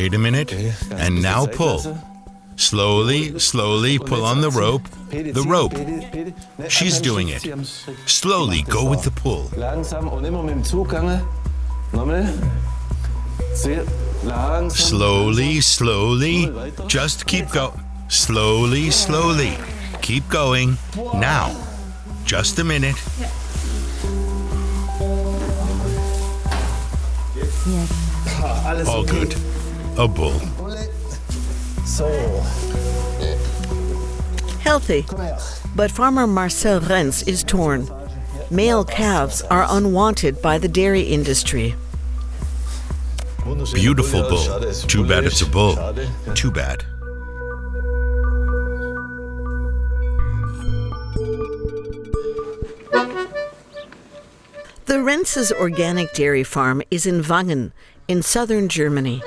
Wait a minute. And now pull. Slowly, slowly pull on the rope. The rope. She's doing it. Slowly go with the pull. Slowly, slowly. Just keep going. Slowly, slowly. Keep going. Now. Just a minute. All good. A bull. Healthy. But farmer Marcel Renz is torn. Male calves are unwanted by the dairy industry. Beautiful bull. Too bad it's a bull. Too bad. The Renz's organic dairy farm is in Wangen, in southern Germany.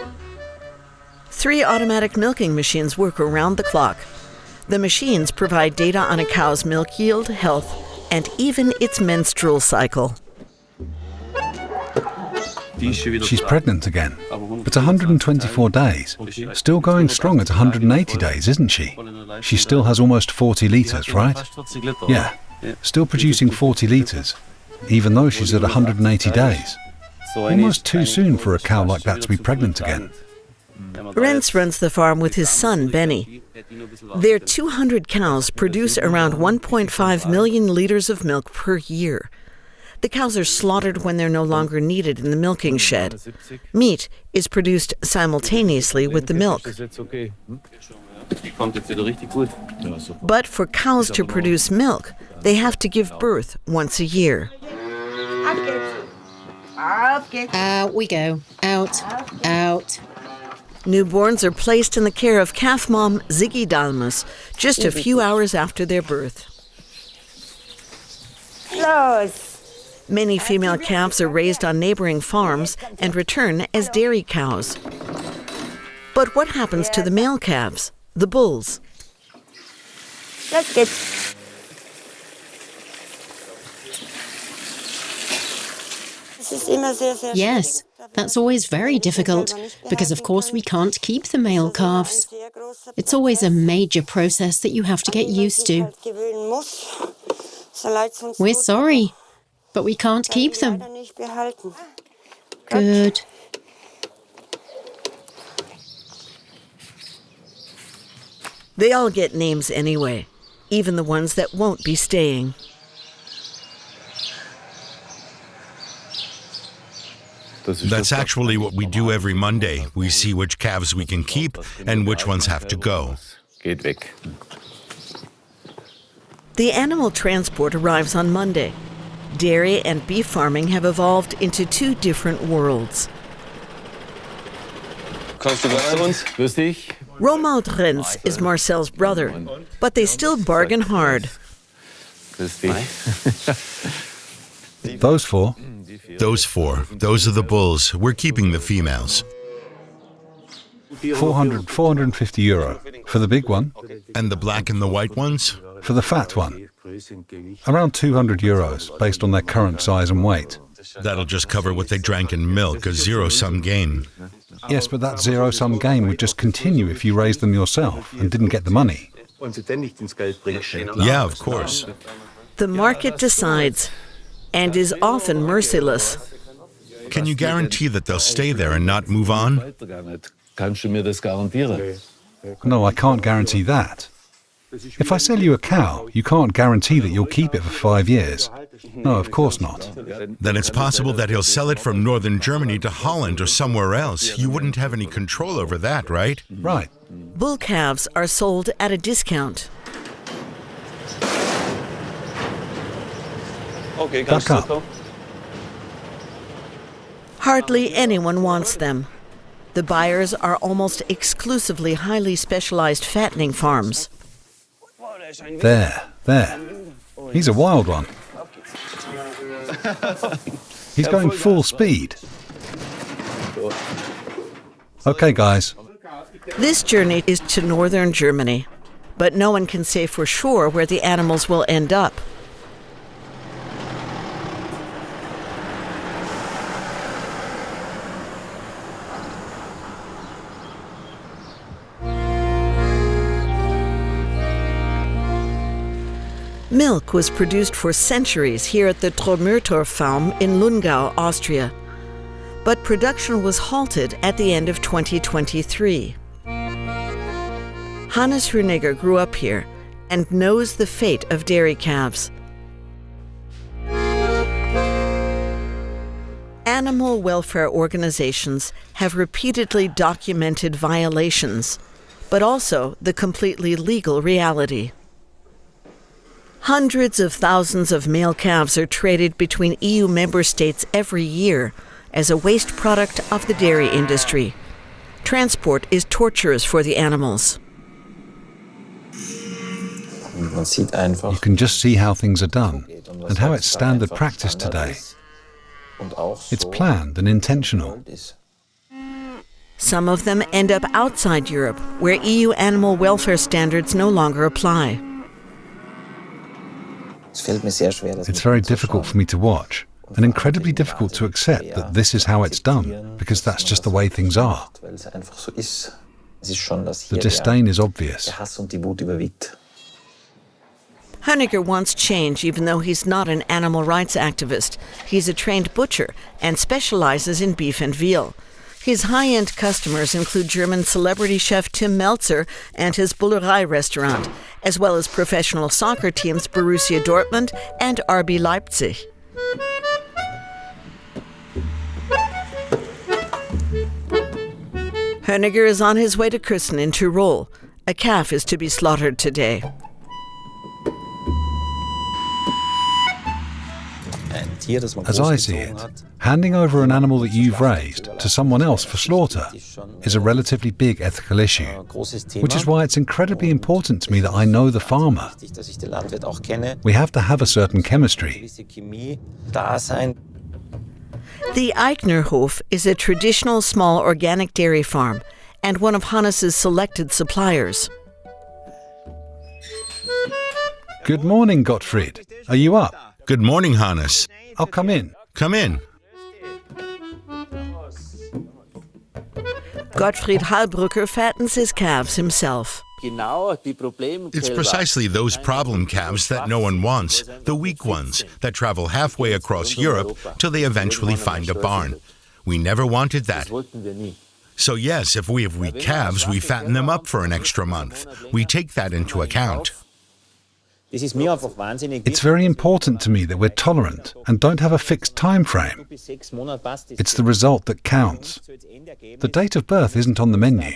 3 automatic milking machines work around the clock. The machines provide data on a cow's milk yield, health, and even its menstrual cycle. She's pregnant again. It's 124 days. Still going strong at 180 days, isn't she? She still has almost 40 litres, right? Yeah, still producing 40 litres, even though she's at 180 days. Almost too soon for a cow like that to be pregnant again. Renz runs the farm with his son, Benny. Their 200 cows produce around 1.5 million litres of milk per year. The cows are slaughtered when they're no longer needed in the milking shed. Meat is produced simultaneously with the milk. But for cows to produce milk, they have to give birth once a year. Out we go. Out. Out. Newborns are placed in the care of calf mom Ziggy Dalmas just a few hours after their birth. Many female calves are raised on neighboring farms and return as dairy cows. But what happens to the male calves, the bulls? Yes, that's always very difficult because, of course, we can't keep the male calves. It's always a major process that you have to get used to. We're sorry, but we can't keep them. Good. They all get names anyway, even the ones that won't be staying. That's actually what we do every Monday. We see which calves we can keep and which ones have to go. The animal transport arrives on Monday. Dairy and beef farming have evolved into 2 different worlds. Romuald Renz is Marcel's brother, but they still bargain hard. Those 4? Those 4. Those are the bulls. We're keeping the females. 450 euro for the big one. And the black and the white ones? For the fat one. Around 200 euros based on their current size and weight. That'll just cover what they drank in milk, a zero-sum game. Yes, but that zero-sum game would just continue if you raised them yourself and didn't get the money. Yeah, of course. The market decides, and is often merciless. Can you guarantee that they'll stay there and not move on? No, I can't guarantee that. If I sell you a cow, you can't guarantee that you'll keep it for 5 years. No, of course not. Then it's possible that he'll sell it from northern Germany to Holland or somewhere else. You wouldn't have any control over that, right? Right. Bull calves are sold at a discount. Back up. Hardly anyone wants them. The buyers are almost exclusively highly specialized fattening farms. There. He's a wild one. He's going full speed. Okay, guys. This journey is to northern Germany, but no one can say for sure where the animals will end up. Milk was produced for centuries here at the Trommertor farm in Lungau, Austria. But production was halted at the end of 2023. Hannes Hoeniger grew up here and knows the fate of dairy calves. Animal welfare organizations have repeatedly documented violations, but also the completely legal reality. Hundreds of thousands of male calves are traded between EU member states every year as a waste product of the dairy industry. Transport is torturous for the animals. You can just see how things are done and how it's standard practice today. It's planned and intentional. Some of them end up outside Europe, where EU animal welfare standards no longer apply. It's very difficult for me to watch, and incredibly difficult to accept that this is how it's done, because that's just the way things are. The disdain is obvious. Hoeniger wants change even though he's not an animal rights activist. He's a trained butcher and specializes in beef and veal. His high-end customers include German celebrity chef Tim Melzer and his Bullerei restaurant, as well as professional soccer teams Borussia Dortmund and RB Leipzig. Hoeniger is on his way to Küssen in Tyrol. A calf is to be slaughtered today. As I see it, handing over an animal that you've raised to someone else for slaughter is a relatively big ethical issue, which is why it's incredibly important to me that I know the farmer. We have to have a certain chemistry. The Eichnerhof is a traditional small organic dairy farm and one of Hannes's selected suppliers. Good morning, Gottfried. Are you up? Good morning, Hannes. I'll come in. Come in. Gottfried Hallbrücker fattens his calves himself. It's precisely those problem calves that no one wants, the weak ones, that travel halfway across Europe till they eventually find a barn. We never wanted that. So yes, if we have weak calves, we fatten them up for an extra month. We take that into account. It's very important to me that we're tolerant and don't have a fixed time frame. It's the result that counts. The date of birth isn't on the menu.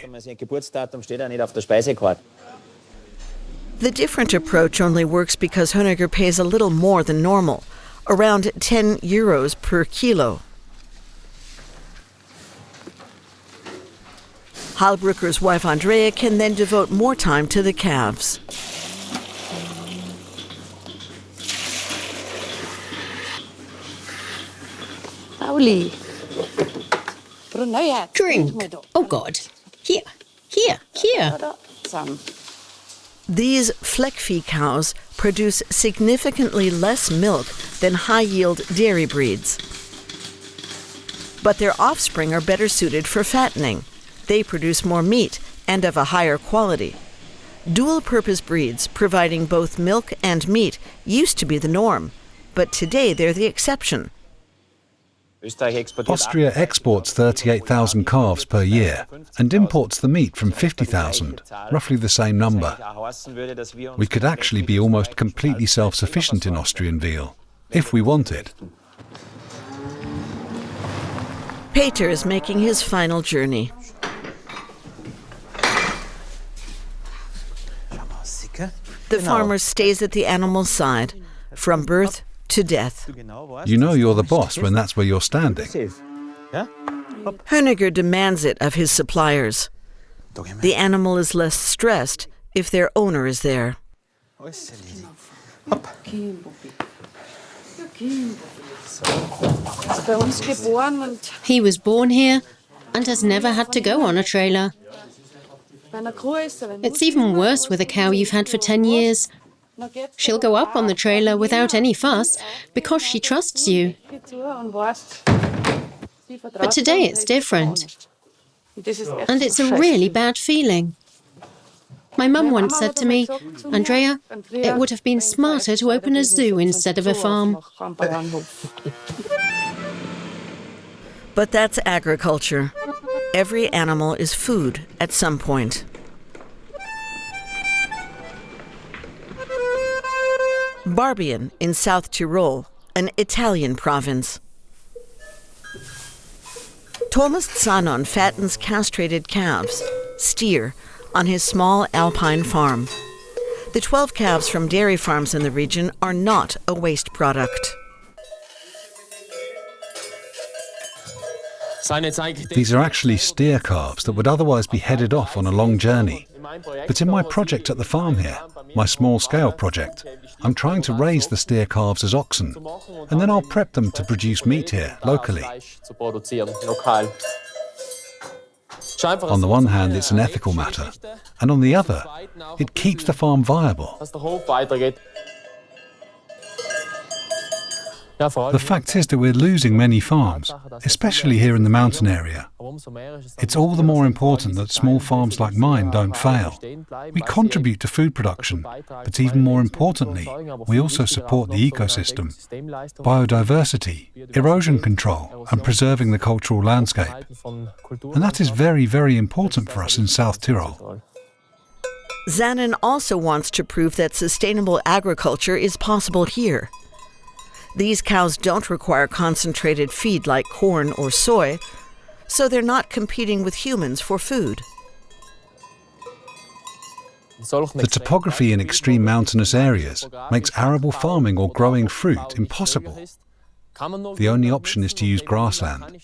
The different approach only works because Hoeniger pays a little more than normal, around 10 euros per kilo. Hallbrücker's wife Andrea can then devote more time to the calves. Drink. Oh, God. Here. These Fleckvieh cows produce significantly less milk than high-yield dairy breeds. But their offspring are better suited for fattening. They produce more meat and of a higher quality. Dual-purpose breeds providing both milk and meat used to be the norm, but today they're the exception. Austria exports 38,000 calves per year and imports the meat from 50,000, roughly the same number. We could actually be almost completely self-sufficient in Austrian veal, if we wanted. Peter is making his final journey. The farmer stays at the animal's side, from birth to death. You know you're the boss when that's where you're standing. Hoeniger demands it of his suppliers. The animal is less stressed if their owner is there. He was born here and has never had to go on a trailer. It's even worse with a cow you've had for 10 years. She'll go up on the trailer without any fuss because she trusts you. But today it's different. And it's a really bad feeling. My mum once said to me, "Andrea, it would have been smarter to open a zoo instead of a farm." But that's agriculture. Every animal is food at some point. Barbian in South Tyrol, an Italian province. Thomas Zanon fattens castrated calves, steer, on his small alpine farm. The 12 calves from dairy farms in the region are not a waste product. These are actually steer calves that would otherwise be headed off on a long journey. But in my project at the farm here, my small-scale project, I'm trying to raise the steer calves as oxen, and then I'll prep them to produce meat here, locally. On the one hand, it's an ethical matter, and on the other, it keeps the farm viable. The fact is that we're losing many farms, especially here in the mountain area. It's all the more important that small farms like mine don't fail. We contribute to food production, but even more importantly, we also support the ecosystem, biodiversity, erosion control, and preserving the cultural landscape. And that is very, very important for us in South Tyrol. Zanon also wants to prove that sustainable agriculture is possible here. These cows don't require concentrated feed like corn or soy, so they're not competing with humans for food. The topography in extreme mountainous areas makes arable farming or growing fruit impossible. The only option is to use grassland.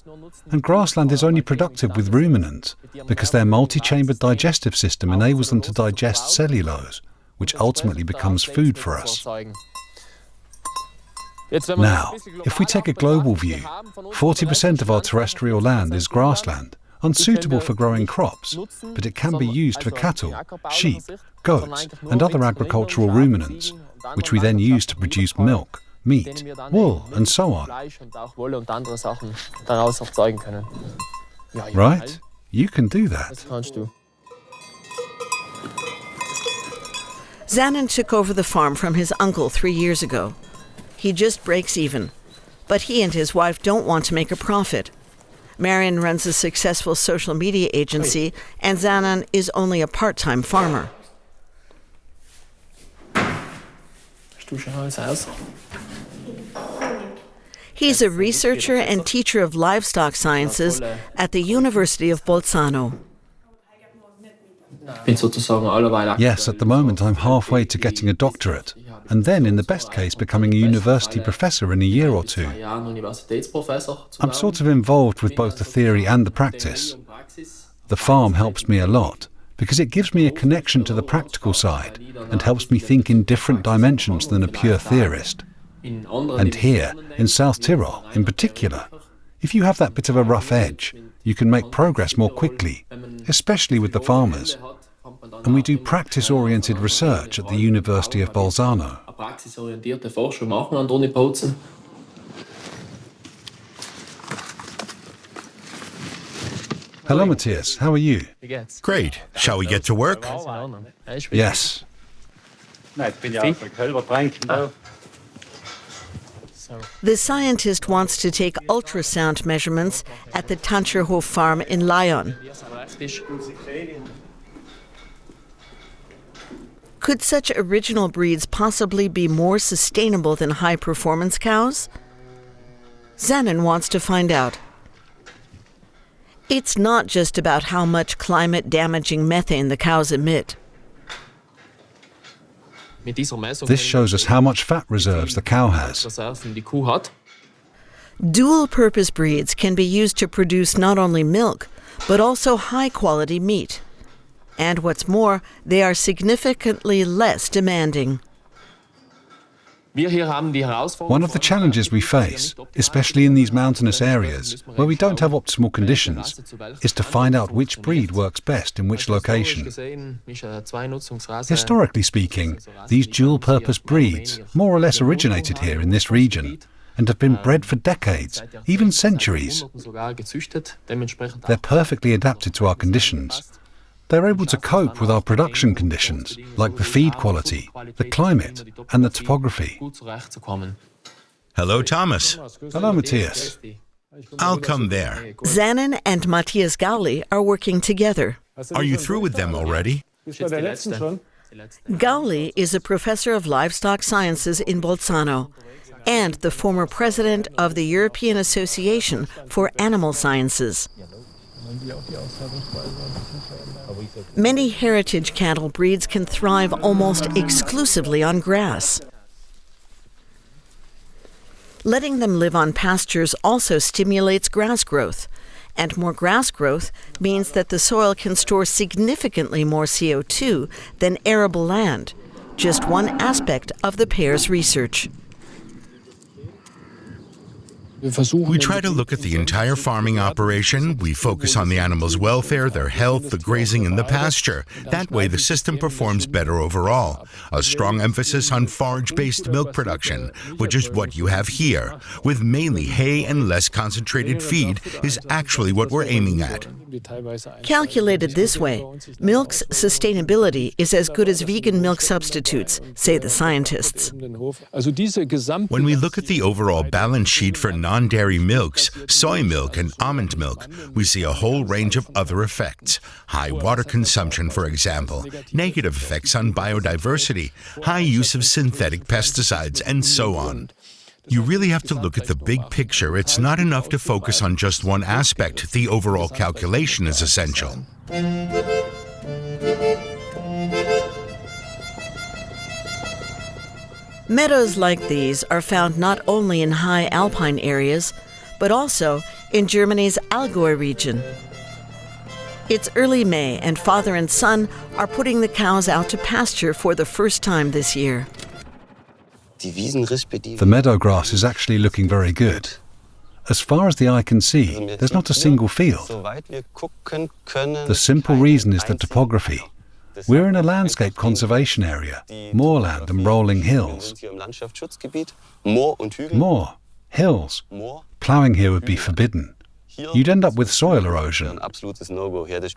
And grassland is only productive with ruminants because their multi-chambered digestive system enables them to digest cellulose, which ultimately becomes food for us. Now, if we take a global view, 40% of our terrestrial land is grassland, unsuitable for growing crops, but it can be used for cattle, sheep, goats, and other agricultural ruminants, which we then use to produce milk, meat, wool, and so on. Right? You can do that. Zanon took over the farm from his uncle 3 years ago. He just breaks even, but he and his wife don't want to make a profit. Marion runs a successful social media agency, and Zanon is only a part-time farmer. He's a researcher and teacher of livestock sciences at the University of Bolzano. Yes, at the moment I'm halfway to getting a doctorate, and then in the best case becoming a university professor in a year or two. I'm sort of involved with both the theory and the practice. The farm helps me a lot because it gives me a connection to the practical side and helps me think in different dimensions than a pure theorist. And here, in South Tyrol in particular, if you have that bit of a rough edge, you can make progress more quickly, especially with the farmers. And we do practice-oriented research at the University of Bolzano. Hello, Matthias. How are you? Great. Shall we get to work? Yes. The scientist wants to take ultrasound measurements at the Tancherhof farm in Lyon. Could such original breeds possibly be more sustainable than high-performance cows? Zanon wants to find out. It's not just about how much climate-damaging methane the cows emit. This shows us how much fat reserves the cow has. Dual-purpose breeds can be used to produce not only milk, but also high-quality meat. And what's more, they are significantly less demanding. One of the challenges we face, especially in these mountainous areas where we don't have optimal conditions, is to find out which breed works best in which location. Historically speaking, these dual-purpose breeds more or less originated here in this region and have been bred for decades, even centuries. They're perfectly adapted to our conditions. They're able to cope with our production conditions, like the feed quality, the climate, and the topography. Hello, Thomas. Hello, Matthias. I'll come there. Zanin and Matthias Gauli are working together. Are you through with them already? Gauli is a professor of livestock sciences in Bolzano and the former president of the European Association for Animal Sciences. Many heritage cattle breeds can thrive almost exclusively on grass. Letting them live on pastures also stimulates grass growth, and more grass growth means that the soil can store significantly more CO2 than arable land, just one aspect of the pair's research. We try to look at the entire farming operation. We focus on the animals' welfare, their health, the grazing, and the pasture. That way, the system performs better overall. A strong emphasis on forage-based milk production, which is what you have here, with mainly hay and less concentrated feed, is actually what we're aiming at. Calculated this way, milk's sustainability is as good as vegan milk substitutes, say the scientists. When we look at the overall balance sheet for non-dairy milks, soy milk and almond milk, we see a whole range of other effects. High water consumption, for example, negative effects on biodiversity, high use of synthetic pesticides, and so on. You really have to look at the big picture. It's not enough to focus on just one aspect. The overall calculation is essential. Meadows like these are found not only in high alpine areas, but also in Germany's Allgäu region. It's early May, and father and son are putting the cows out to pasture for the first time this year. The meadow grass is actually looking very good. As far as the eye can see, there's not a single field. The simple reason is the topography. We're in a landscape conservation area, moorland and rolling hills. Moor, hills. Ploughing here would be forbidden. You'd end up with soil erosion.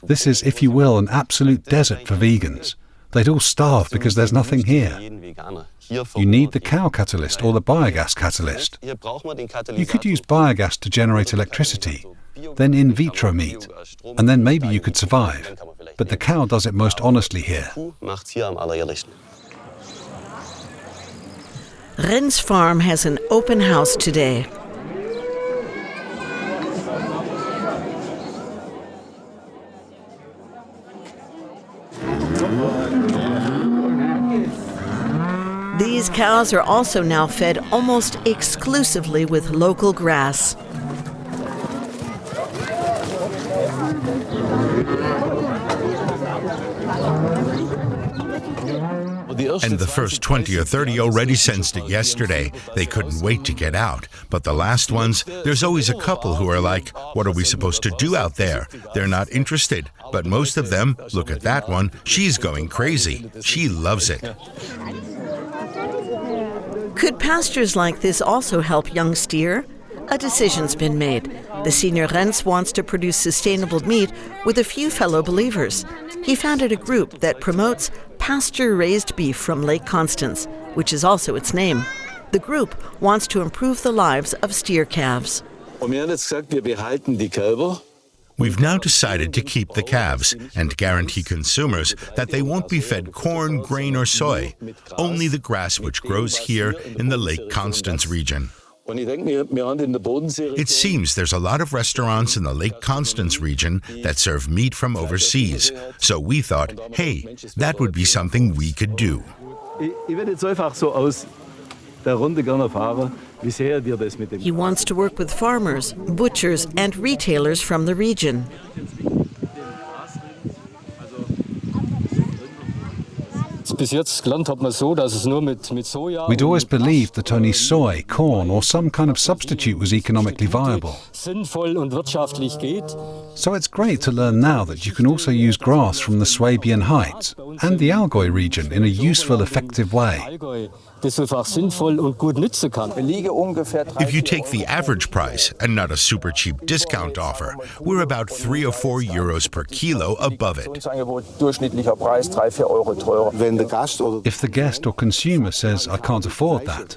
This is, if you will, an absolute desert for vegans. They'd all starve because there's nothing here. You need the cow catalyst or the biogas catalyst. You could use biogas to generate electricity, then in vitro meat, and then maybe you could survive. But the cow does it most honestly here. Renz farm has an open house today. These cows are also now fed almost exclusively with local grass. And the first 20 or 30 already sensed it yesterday. They couldn't wait to get out. But the last ones, there's always a couple who are like, what are we supposed to do out there? They're not interested. But most of them, look at that one, she's going crazy. She loves it. Could pastures like this also help young steer? A decision's been made. The senior Renz wants to produce sustainable meat with a few fellow believers. He founded a group that promotes pasture-raised beef from Lake Constance, which is also its name. The group wants to improve the lives of steer calves. We've now decided to keep the calves and guarantee consumers that they won't be fed corn, grain, or soy, only the grass which grows here in the Lake Constance region. It seems there's a lot of restaurants in the Lake Constance region that serve meat from overseas, so we thought, hey, that would be something we could do. He wants to work with farmers, butchers, and retailers from the region. We'd always believed that only soy, corn, or some kind of substitute was economically viable. So it's great to learn now that you can also use grass from the Swabian Heights and the Allgäu region in a useful, effective way. das einfach sinnvoll und gut nützen kann. If you take the average price and not a super cheap discount offer, we're about 3 or 4 euros per kilo above it. If the guest or consumer says, I can't afford that,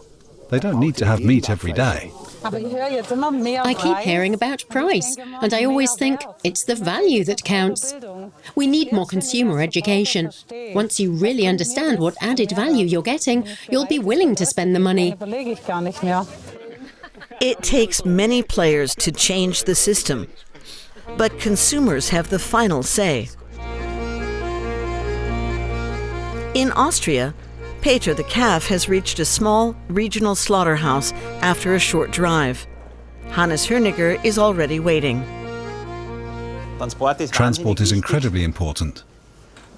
they don't need to have meat every day. I keep hearing about price, and I always think it's the value that counts. We need more consumer education. Once you really understand what added value you're getting, you'll be willing to spend the money. It takes many players to change the system, but consumers have the final say. In Austria, Peter the calf has reached a small regional slaughterhouse after a short drive. Hannes Hörniger is already waiting. Transport is incredibly important.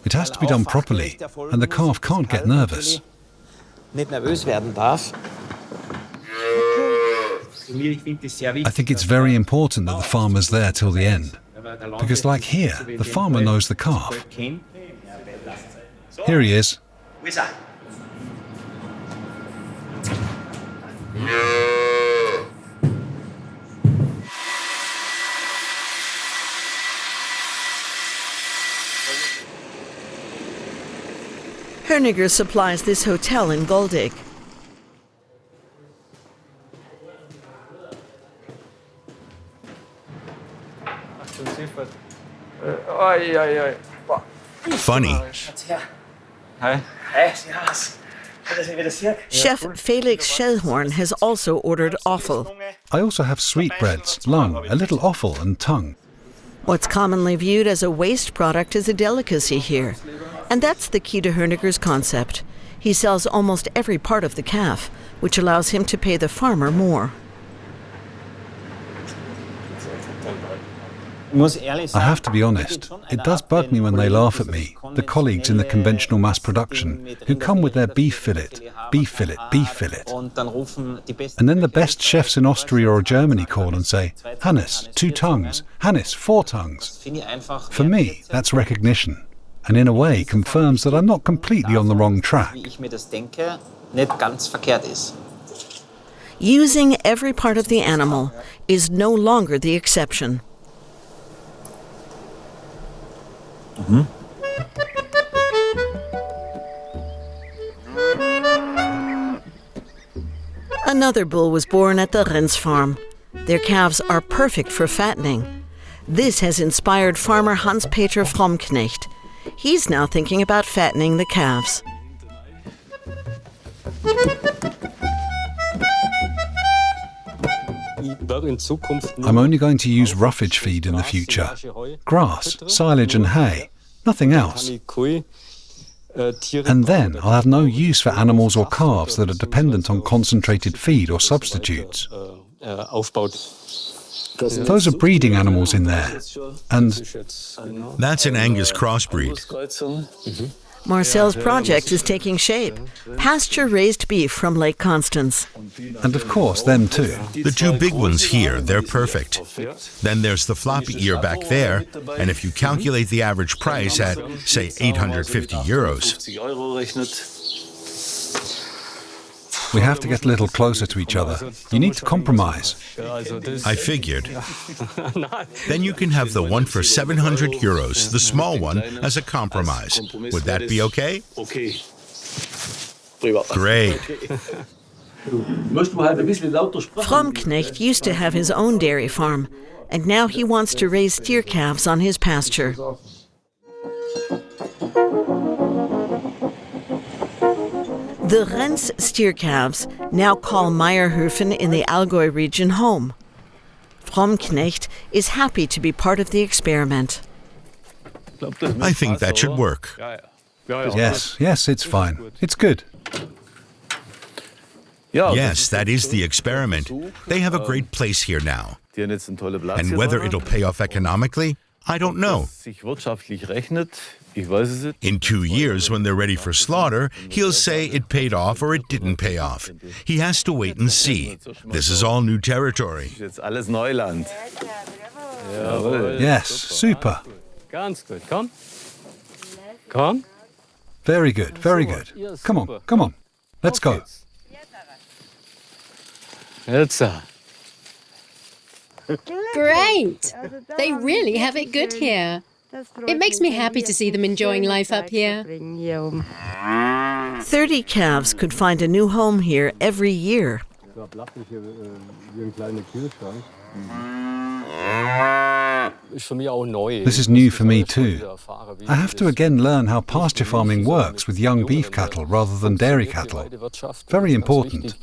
It has to be done properly, and the calf can't get nervous. I think it's very important that the farmer's there till the end, because like here, the farmer knows the calf. Here he is. Hörniger supplies this hotel in Goldig. Funny. Chef Felix Schellhorn has also ordered offal. I also have sweetbreads, lung, a little offal and tongue. What's commonly viewed as a waste product is a delicacy here. And that's the key to Hörniger's concept. He sells almost every part of the calf, which allows him to pay the farmer more. I have to be honest, it does bug me when they laugh at me, the colleagues in the conventional mass production, who come with their beef fillet, beef fillet, beef fillet. And then the best chefs in Austria or Germany call and say, Hannes, 2 tongues, Hannes, 4 tongues. For me, that's recognition, and in a way confirms that I'm not completely on the wrong track. Using every part of the animal is no longer the exception. Another bull was born at the Renz farm. Their calves are perfect for fattening. This has inspired farmer Hans-Peter Fromknecht. He's now thinking about fattening the calves. I'm only going to use roughage feed in the future. Grass, silage and hay, nothing else. And then I'll have no use for animals or calves that are dependent on concentrated feed or substitutes. Those are breeding animals in there. And that's an Angus crossbreed. Marcel's project is taking shape. Pasture-raised beef from Lake Constance. And of course, them too. The 2 big ones here, they're perfect. Then there's the floppy ear back there, and if you calculate the average price at, say, 850 euros. We have to get a little closer to each other. You need to compromise. I figured. Then you can have the one for 700 euros, the small one, as a compromise. Would that be okay? Great. Fromknecht used to have his own dairy farm, and now he wants to raise steer calves on his pasture. The Renz steer calves now call Meierhofen in the Allgäu region home. Fromknecht is happy to be part of the experiment. I think that should work. Yes, it's fine. It's good. Yes, that is the experiment. They have a great place here now. And whether it'll pay off economically, I don't know. In 2 years, when they're ready for slaughter, he'll say it paid off or it didn't pay off. He has to wait and see. This is all new territory. Yes, super. Very good, very good. Come on. Let's go. Great! They really have it good here. It makes me happy to see them enjoying life up here. 30 calves could find a new home here every year. This is new for me too. I have to again learn how pasture farming works with young beef cattle rather than dairy cattle. Very important.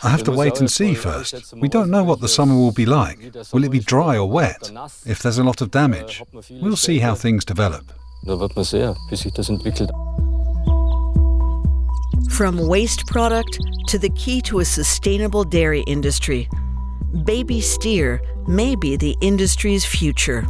I have to wait and see first. We don't know what the summer will be like. Will it be dry or wet? If there's a lot of damage, we'll see how things develop. From waste product to the key to a sustainable dairy industry, baby steer may be the industry's future.